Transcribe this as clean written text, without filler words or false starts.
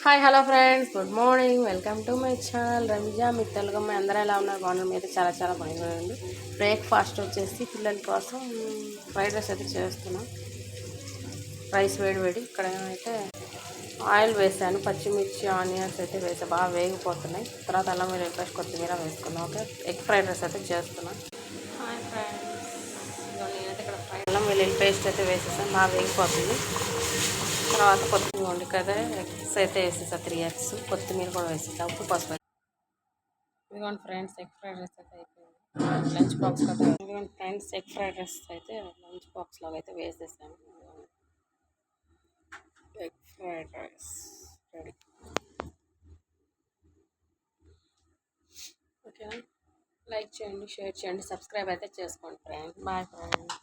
Hi hello friends, good morning. Welcome to my channel Ranja. మీ తెలుగమ్మ అందరూ ఎలా ఉన్నారు? బాగున్నారు. మీరు చాలా చాలా బాగున్నారండి. బ్రేక్ఫాస్ట్ వచ్చేసి పిల్లల కోసం ఫ్రైడ్ రైస్ అయితే చేస్తున్నాం. రైస్ వేడి వేడి ఇక్కడ అయితే ఆయిల్ వేసాను, పచ్చిమిర్చి ఆనియన్స్ అయితే వేసా, బాగా వేగిపోతున్నాయి. తర్వాత అల్లం వెల్లుల్లి పేస్ట్ కొత్తిమీర వేసుకున్నాం. ఓకే, ఎగ్ ఫ్రైడ్ రైస్ అయితే చేస్తున్నాం. హాయ్ ఫ్రెండ్స్, నేనైతే ఇక్కడ అల్లం వెల్లుల్లి పేస్ట్ అయితే వేసేసాను, బాగా వేగిపోతుంది. తర్వాత కొత్తిమీర వండి కదా ఎగ్స్ అయితే వేసేసా, 3 ఎగ్స్, కొత్తిమీర కూడా వేసేసా, ఉప్పు పసుపు. ఇదిగోండి ఫ్రెండ్స్, ఎగ్ ఫ్రైడ్ రైస్ అయితే అయిపోయింది. లంచ్ బాక్స్ కదా. ఇదిగోండి ఫ్రెండ్స్, ఎగ్ ఫ్రైడ్ రైస్ అయితే లంచ్ బాక్స్ లాగా అయితే వేసేసాను. Egg fried rice ready. ఓకేనా? లైక్ చేయండి, షేర్ చేయండి, సబ్స్క్రైబ్ అయితే చేసుకోండి ఫ్రెండ్స్. Bye friends.